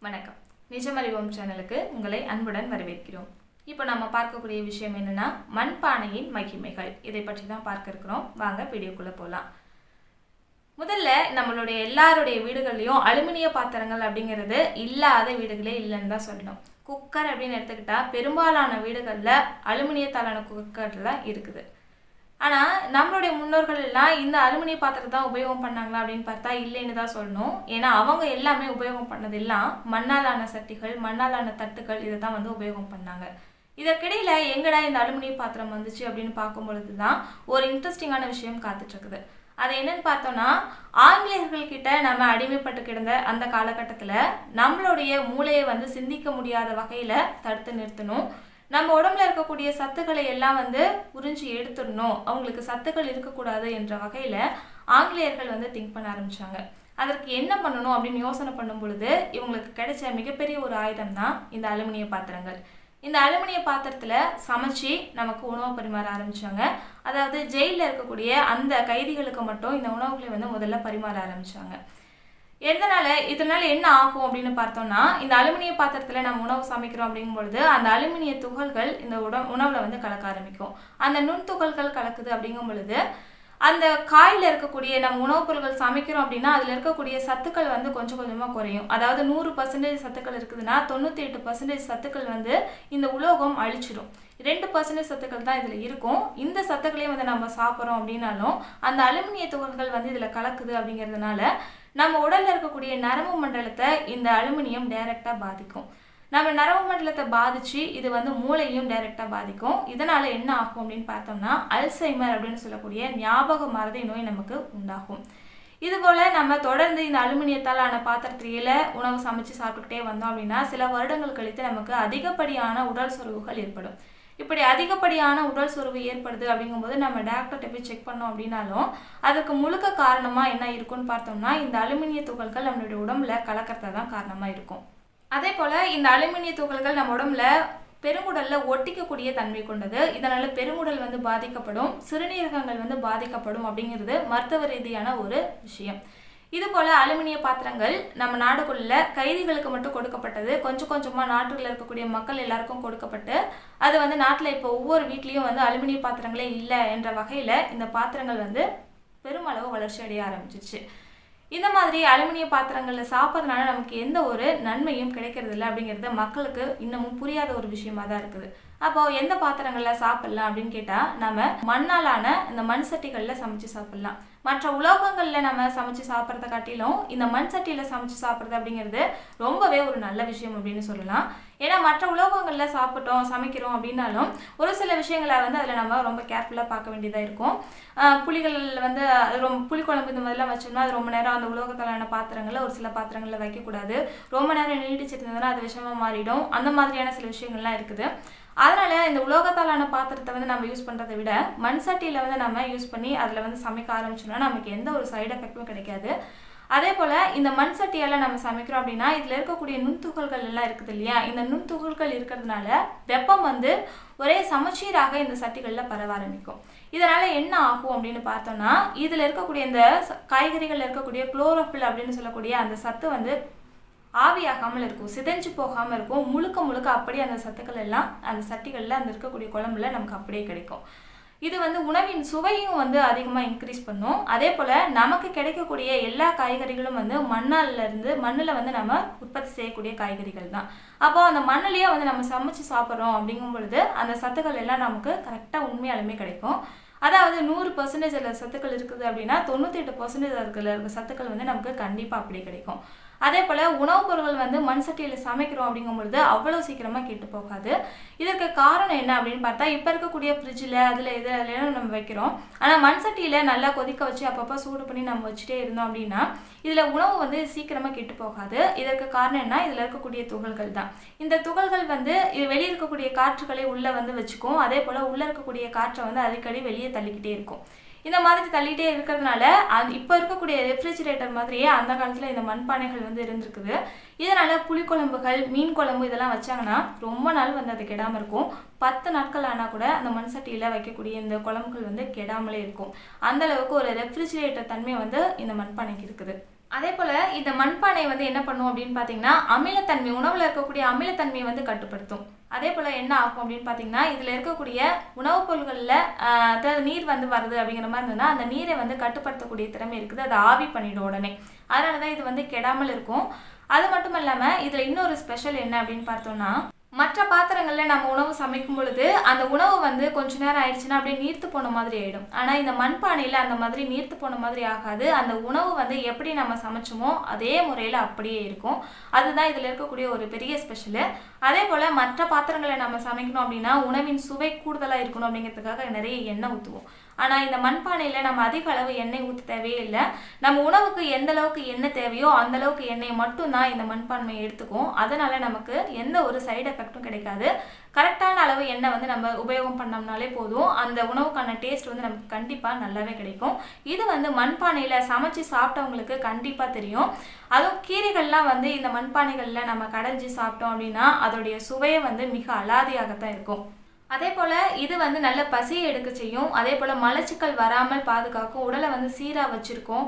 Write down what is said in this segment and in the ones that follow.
வணக்கம். நிஜம் அறிவோம் சேனலுக்கு உங்களை அன்புடன் வரவேற்கிறோம். இப்போ நம்ம பார்க்கக்கூடிய விஷயம் என்னன்னா, மண்பானையின் மகிமைகள். இதை பற்றி தான் பார்க்க இருக்கிறோம். வாங்க வீடியோக்குள்ள போகலாம். முதல்ல நம்மளுடைய எல்லாருடைய வீடுகள்லையும் அலுமினிய பாத்திரங்கள் அப்படிங்கிறது இல்லாத வீடுகளே இல்லைன்னு தான் சொல்லணும். குக்கர் அப்படின்னு எடுத்துக்கிட்டா பெரும்பாலான வீடுகளில் அலுமினியத்தாலான குக்கர்லாம் இருக்குது. ஆனால் நம்மளுடைய முன்னோர்கள் எல்லாம் இந்த அலுமினிய பாத்திரத்தை தான் உபயோகம் பண்ணாங்களா அப்படின்னு பார்த்தா இல்லைன்னு தான் சொல்லணும். ஏன்னா அவங்க எல்லாமே உபயோகம் பண்ணதெல்லாம் மண்ணாலான சட்டிகள், மண்ணாலான தட்டுகள் இதை தான் உபயோகம் பண்ணாங்க. இதற்கிடையில் எங்கடா இந்த அலுமினிய பாத்திரம் வந்துச்சு அப்படின்னு பார்க்கும் பொழுது தான் ஒரு இன்ட்ரெஸ்டிங்கான விஷயம் காத்துட்ருக்குது. அது என்னன்னு பார்த்தோம்னா, ஆங்கிலேயர்கள் கிட்ட நம்ம அடிமைப்பட்டு கிடந்த அந்த காலகட்டத்தில் நம்மளுடைய மூளையை சிந்திக்க முடியாத வகையில் தடுத்து நிறுத்தணும். நம்ம உடம்புல இருக்கக்கூடிய சத்துக்களை எல்லாம் உறிஞ்சி எடுத்துடணும், அவங்களுக்கு சத்துக்கள் இருக்கக்கூடாது என்ற வகையில் ஆங்கிலேயர்கள் திங்க் பண்ண ஆரம்பித்தாங்க. அதற்கு என்ன பண்ணணும் அப்படின்னு யோசனை பண்ணும் பொழுது இவங்களுக்கு கிடைச்ச மிகப்பெரிய ஒரு ஆயுதம் தான் இந்த அலுமினிய பாத்திரங்கள். இந்த அலுமினிய பாத்திரத்தில் சமைச்சு நமக்கு உணவு பரிமாற ஆரம்பித்தாங்க. அதாவது ஜெயிலில் இருக்கக்கூடிய அந்த கைதிகளுக்கு மட்டும் இந்த உணவுகளை முதல்ல பரிமாற ஆரம்பித்தாங்க. இதனால என்ன ஆகும் அப்படின்னு பார்த்தோம்னா, இந்த அலுமினிய பாத்திரத்தில் நம்ம உணவு சமைக்கிறோம் அப்படிங்கும்பொழுது அந்த அலுமினிய துகள்கள் இந்த உணவில் கலக்க ஆரம்பிக்கும். அந்த நுண்துகள்கள் கலக்குது அப்படிங்கும் பொழுது அந்த காயில் இருக்கக்கூடிய நம்ம உணவுப் பொருட்கள் சமைக்கிறோம் அப்படின்னா அதில் இருக்கக்கூடிய சத்துக்கள் கொஞ்சம் கொஞ்சமாக குறையும். அதாவது 100% சத்துக்கள் இருக்குதுன்னா 98% சத்துக்கள் இந்த உலோகம் அழிச்சிடும். 2% சத்துக்கள் தான் இதில் இருக்கும். இந்த சத்துக்களையும் நம்ம சாப்பிட்றோம் அப்படின்னாலும் அந்த அலுமினிய துகள்கள் இதில் கலக்குது. அப்படிங்கிறதுனால நம்ம உடலில் இருக்கக்கூடிய நரம்பு மண்டலத்தை இந்த அலுமினியம் டைரெக்டாக பாதிக்கும். நம்ம நரம்பு மண்டலத்தை பாதிச்சு இது மூளையும் டைரெக்டாக பாதிக்கும். இதனால் என்ன ஆகும் அப்படின்னு பார்த்தோம்னா, அல்சைமர் அப்படின்னு சொல்லக்கூடிய ஞாபக மறதி நோய் நமக்கு உண்டாகும். இதுபோல் நம்ம தொடர்ந்து இந்த அலுமினியத்தாலான பாத்திரத்தில உணவு சமைச்சு சாப்பிட்டுக்கிட்டே வந்தோம் அப்படின்னா சில வருடங்கள் கழித்து நமக்கு அதிகப்படியான உடல் சோர்வுகள் ஏற்படும். இப்படி அதிகப்படியான உடல் சோர்வு ஏற்படுது அப்படிங்கும்போது நம்ம டாக்டர்கிட்ட போய் செக் பண்ணோம் அப்படின்னாலும் அதுக்கு முழுக்க காரணமாக என்ன இருக்குன்னு பார்த்தோம்னா, இந்த அலுமினிய துகள்கள் நம்மளுடைய உடம்புல கலக்கிறதா தான் காரணமாக இருக்கும். அதே போல் இந்த அலுமினிய துகள்கள் நம்ம உடம்புல பெருங்குடலில் ஒட்டிக்கக்கூடிய தன்மை கொண்டது. இதனால் பெருங்குடல் பாதிக்கப்படும், சிறுநீரகங்கள் பாதிக்கப்படும் அப்படிங்கிறது மருத்துவ ரீதியான ஒரு விஷயம். இதுபோல் அலுமினிய பாத்திரங்கள் நம்ம நாடுகளில் கைதிகளுக்கு மட்டும் கொடுக்கப்பட்டது. கொஞ்சம் கொஞ்சமாக நாட்டுகளில் இருக்கக்கூடிய மக்கள் எல்லாருக்கும் கொடுக்கப்பட்டு அது நாட்டில் இப்போ ஒவ்வொரு வீட்லேயும் அலுமினிய பாத்திரங்களே இல்லை என்ற வகையில் இந்த பாத்திரங்கள் பெருமளவு வளர்ச்சி அடைய ஆரம்பிச்சிச்சு. இந்த மாதிரி அலுமினிய பாத்திரங்களில் சாப்பிட்றதுனால நமக்கு எந்த ஒரு நன்மையும் கிடைக்கிறது இல்லை அப்படிங்கிறது மக்களுக்கு இன்னமும் புரியாத ஒரு விஷயமா தான் இருக்குது. அப்போது எந்த பாத்திரங்களில் சாப்பிட்லாம் அப்படின்னு கேட்டால், நம்ம மண்ணாலான இந்த மண் சட்டிகளில் சமைச்சு சாப்பிட்லாம். மற்ற உலோகங்களில் நம்ம சமைச்சு சாப்பிட்றத காட்டிலும் இந்த மண் சட்டியில் சமைச்சு சாப்பிட்றது அப்படிங்கிறது ரொம்பவே ஒரு நல்ல விஷயம் அப்படின்னு சொல்லலாம். ஏன்னா மற்ற உலோகங்களில் சமைக்கிறோம் அப்படின்னாலும் ஒரு சில விஷயங்களை அதில் நம்ம ரொம்ப கேர்ஃபுல்லாக பார்க்க வேண்டியதாக இருக்கும். புளிகள் புளிக்குழம்பு இந்த மாதிரிலாம் வச்சோம்னா அது ரொம்ப நேரம் அந்த உலோகத்தாலான பாத்திரங்களில் ஒரு சில பாத்திரங்களில் வைக்கக்கூடாது. ரொம்ப நேரம் நீடிச்சிட்டு இருந்ததுன்னா அது விஷமாக மாறிடும். அந்த மாதிரியான சில விஷயங்கள்லாம் இருக்குது. அதனால் இந்த உலோகத்தாலான பாத்திரத்தை நம்ம யூஸ் பண்ணுறதை விட மண் சட்டியில் நம்ம யூஸ் பண்ணி அதில் சமைக்க ஆரம்பிச்சோம்னா நமக்கு எந்த ஒரு சைடு எஃபெக்டும் கிடைக்காது. அதே போல் இந்த மண் சட்டியால் நம்ம சமைக்கிறோம் அப்படின்னா இதில் இருக்கக்கூடிய நுண்துகள்கள் எல்லாம் இருக்குது இல்லையா, இந்த நுண்துகள்கள் இருக்கிறதுனால வெப்பம் ஒரே சமச்சீராக இந்த சட்டிகளில் பரவ ஆரம்பிக்கும். இதனால் என்ன ஆகும் அப்படின்னு பார்த்தோம்னா, இதில் இருக்கக்கூடிய இந்த காய்கறிகளில் இருக்கக்கூடிய குளோரோஃபில் அப்படின்னு சொல்லக்கூடிய அந்த சத்து ஆவியாகாமல் இருக்கும், சிதைஞ்சு போகாமல் இருக்கும். முழுக்க முழுக்க அப்படியே அந்த சத்துக்கள் எல்லாம் அந்த சட்டிகளில் அந்த இருக்கக்கூடிய குழம்புல நமக்கு அப்படியே கிடைக்கும். இது உணவின் சுவையும் அதிகமாக இன்க்ரீஸ் பண்ணும். அதே போல் நமக்கு கிடைக்கக்கூடிய எல்லா காய்கறிகளும் மண்ணில் நம்ம உற்பத்தி செய்யக்கூடிய காய்கறிகள் தான். அப்போ அந்த மண்ணிலேயே நம்ம சமைச்சு சாப்பிட்றோம் அப்படிங்கும் பொழுது அந்த சத்துக்கள் எல்லாம் நமக்கு கரெக்டாக உண்மையாலுமே கிடைக்கும். அதாவது 100% அதில் சத்துக்கள் இருக்குது அப்படின்னா 98% அதில் இருக்க சத்துக்கள் நமக்கு கண்டிப்பாக அப்படி கிடைக்கும். அதே போல் உணவுப் பொருட்கள் மண் சட்டியில் சமைக்கிறோம் அப்படிங்கும்பொழுது அவ்வளோ சீக்கிரமாக கெட்டு போகாது. இதற்கு காரணம் என்ன அப்படின்னு பார்த்தா, இப்போ இருக்கக்கூடிய ஃப்ரிட்ஜில் இதில் நம்ம வைக்கிறோம். ஆனால் மண் சட்டியில் நல்லா கொதிக்க வச்சு அப்பப்போ சூடு பண்ணி நம்ம வச்சுட்டே இருந்தோம் அப்படின்னா இதில் உணவு சீக்கிரமாக கெட்டு போகாது. இதற்கு காரணம் என்ன, இதில் இருக்கக்கூடிய துகள்கள் தான். இந்த துகள்கள் இது வெளியே இருக்கக்கூடிய காற்றுகளை உள்ளே வச்சுக்கும். அதே போல் உள்ளே இருக்கக்கூடிய காற்றை அடிக்கடி வெளியே தள்ளிக்கிட்டே இருக்கும். இந்த மாதிரி தள்ளிட்டே இருக்கிறதுனால இப்போ இருக்கக்கூடிய ரெஃப்ரிஜிரேட்டர் மாதிரியே அந்த காலத்தில் இந்த மண்பானைகள் இருந்திருக்குது. இதனால் புளிக்குழம்புகள், மீன் குழம்பு இதெல்லாம் வச்சாங்கன்னா ரொம்ப நாள் அது கெடாமல் இருக்கும். 10 நாட்கள் ஆனால் கூட அந்த மண் சட்டியில் வைக்கக்கூடிய இந்த குழம்புகள் கெடாமலே இருக்கும். அந்தளவுக்கு ஒரு ரெஃப்ரிஜிரேட்டர் தன்மை இந்த மண்பானைக்கு இருக்குது. அதே போல் இந்த மண்பானை வந்து என்ன பண்ணும் அப்படின்னு பார்த்தீங்கன்னா அமிலத்தன்மை, உணவில் இருக்கக்கூடிய அமிலத்தன்மையை வந்து கட்டுப்படுத்தும். அதே போல் என்ன ஆகும் அப்படின்னு பார்த்தீங்கன்னா இதில் இருக்கக்கூடிய உணவுப் பொருட்களில் அதாவது நீர் வந்து வருது அப்படிங்கிற மாதிரி இருந்ததுன்னா அந்த நீரை வந்து கட்டுப்படுத்தக்கூடிய திறமை இருக்குது. அதை ஆவி பண்ணிடும் உடனே. அதனால தான் இது வந்து கெடாமல் இருக்கும். அது மட்டும் இல்லாமல் இதில் இன்னொரு ஸ்பெஷல் என்ன அப்படின்னு பார்த்தோம்னா மற்ற பாத்திரங்களில் நம்ம உணவு சமைக்கும் பொழுது அந்த உணவு வந்து கொஞ்ச நேரம் ஆயிடுச்சுன்னா அப்படியே நீர்த்து போன மாதிரி ஆகிடும். ஆனால் இந்த மண்பானையில் அந்த மாதிரி நீர்த்து போன மாதிரி ஆகாது. அந்த உணவு வந்து எப்படி நம்ம சமைச்சோமோ அதே முறையில் அப்படியே இருக்கும். அதுதான் இதில் இருக்கக்கூடிய ஒரு பெரிய ஸ்பெஷலு. அதே போல் மற்ற பாத்திரங்களை நம்ம சமைக்கணும் அப்படின்னா உணவின் சுவை கூடுதலாக இருக்கணும் அப்படிங்கிறதுக்காக நிறைய எண்ணெய் ஊற்றுவோம். ஆனால் இந்த மண்பானையில் நம்ம அதிக அளவு எண்ணெய் ஊற்ற தேவையே இல்லை. நம்ம உணவுக்கு எந்த அளவுக்கு எண்ணெய் தேவையோ அந்த அளவுக்கு எண்ணெயை மட்டும்தான் இந்த மண்பான்மையை எடுத்துக்கும். அதனால நமக்கு எந்த ஒரு சைடு எஃபெக்டும் கிடைக்காது. கரெக்டான அளவு எண்ணெய் வந்து நம்ம உபயோகம் பண்ணோம்னாலே போதும். அந்த உணவுக்கான டேஸ்ட் வந்து நமக்கு கண்டிப்பாக நல்லாவே கிடைக்கும். இது வந்து மண்பானையில் சமைச்சு சாப்பிட்டவங்களுக்கு கண்டிப்பாக தெரியும். அதுவும் கீரைகள்லாம் வந்து இந்த மண்பானைகளில் நம்ம கடைஞ்சி சாப்பிட்டோம் அப்படின்னா அதோடைய சுவையை வந்து மிக அலாதியாகத்தான் இருக்கும். அதே போல் இது வந்து நல்ல பசியை எடுக்க செய்யும். அதே போல் மலச்சிக்கல் வராமல் பாதுகாக்கும். உடலை வந்து சீராக வச்சுருக்கோம்.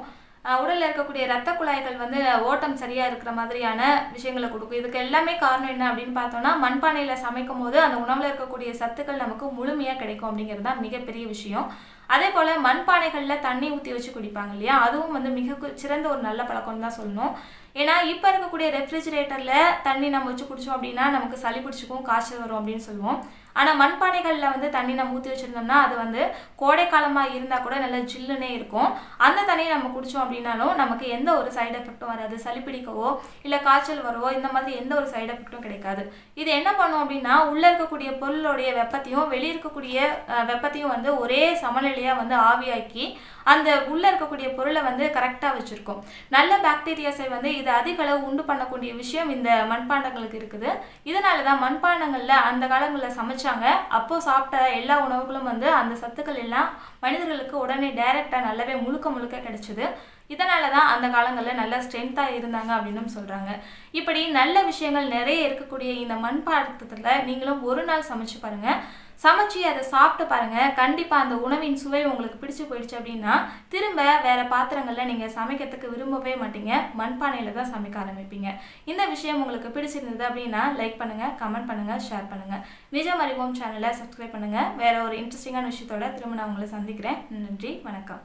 உடலில் இருக்கக்கூடிய இரத்த குழாய்கள் வந்து ஓட்டம் சரியாக இருக்கிற மாதிரியான விஷயங்களை கொடுக்கும். இதுக்கு எல்லாமே காரணம் என்ன அப்படின்னு பார்த்தோம்னா மண்பானையில் சமைக்கும் போது அந்த உணவில் இருக்கக்கூடிய சத்துக்கள் நமக்கு முழுமையாக கிடைக்கும் அப்படிங்கிறது தான் மிகப்பெரிய விஷயம். அதே போல் மண்பானைகளில் தண்ணி ஊற்றி வச்சு குடிப்பாங்க இல்லையா, அதுவும் வந்து மிக சிறந்த ஒரு நல்ல பழக்கம்னு தான் சொல்லணும். ஏன்னா இப்போ இருக்கக்கூடிய ரெஃப்ரிஜிரேட்டரில் தண்ணி நம்ம வச்சு குடித்தோம் அப்படின்னா நமக்கு சளி பிடிச்சிக்கும், காய்ச்சல் வரும் அப்படின்னு சொல்லுவோம். ஆனால் மண்பானைகளில் வந்து தண்ணி நம்ம ஊற்றி வச்சுருந்தோம்னா அது வந்து கோடை காலமாக இருந்தால் கூட நல்லா ஜில்லுன்னே இருக்கும். அந்த தண்ணியை நம்ம குடித்தோம் அப்படின்னாலும் நமக்கு எந்த ஒரு சைடு எஃபெக்டும் வராது. சளி பிடிக்கவோ இல்லை காய்ச்சல் வரவோ இந்த மாதிரி எந்த ஒரு சைடு எஃபெக்டும் கிடைக்காது. இது என்ன பண்ணும் அப்படின்னா உள்ளே இருக்கக்கூடிய பொருளுடைய வெப்பத்தையும் வெளியே இருக்கக்கூடிய வெப்பத்தையும் வந்து ஒரே சமநிலையாக வந்து ஆவியாக்கி அந்த உள்ளே இருக்கக்கூடிய பொருளை வந்து கரெக்டாக வச்சுருக்கோம். நல்ல பாக்டீரியாஸை வந்து இது அதிக அளவு உண்டு பண்ணக்கூடிய விஷயம் இந்த மண்பாண்டங்களுக்கு இருக்குது. இதனால தான் மண்பாண்டங்களில் அந்த காலங்களில் சமைச்சாங்க. அப்போது சாப்பிட்ட எல்லா உணவுகளும் வந்து அந்த சத்துக்கள் எல்லாம் மனிதர்களுக்கு உடனே டைரெக்டாக நல்லாவே முழுக்க கிடைச்சிது. இதனால தான் அந்த காலங்களில் நல்ல ஸ்ட்ரென்த்தாக இருந்தாங்க அப்படின்னு சொல்கிறாங்க. இப்படி நல்ல விஷயங்கள் நிறைய இருக்கக்கூடிய இந்த மண்பாண்டத்தில் நீங்களும் ஒரு நாள் சமைச்சு பாருங்கள். சமைச்சு அதை சாப்பிட்டு பாருங்கள். கண்டிப்பாக அந்த உணவின் சுவை உங்களுக்கு பிடிச்சி போயிடுச்சு அப்படின்னா திரும்ப வேறு பாத்திரங்களில் நீங்கள் சமைக்கிறதுக்கு விரும்பவே மாட்டீங்க. மண்பானையில் தான் சமைக்க ஆரம்பிப்பீங்க. இந்த விஷயம் உங்களுக்கு பிடிச்சிருந்தது அப்படின்னா லைக் பண்ணுங்கள், கமெண்ட் பண்ணுங்கள், ஷேர் பண்ணுங்கள். நிஜம் அறிவோம் சேனலை சப்ஸ்கிரைப் பண்ணுங்கள். வேறு ஒரு இன்ட்ரெஸ்டிங்கான விஷயத்தோட திரும்ப நான் உங்களை சந்திக்கிறேன். நன்றி, வணக்கம்.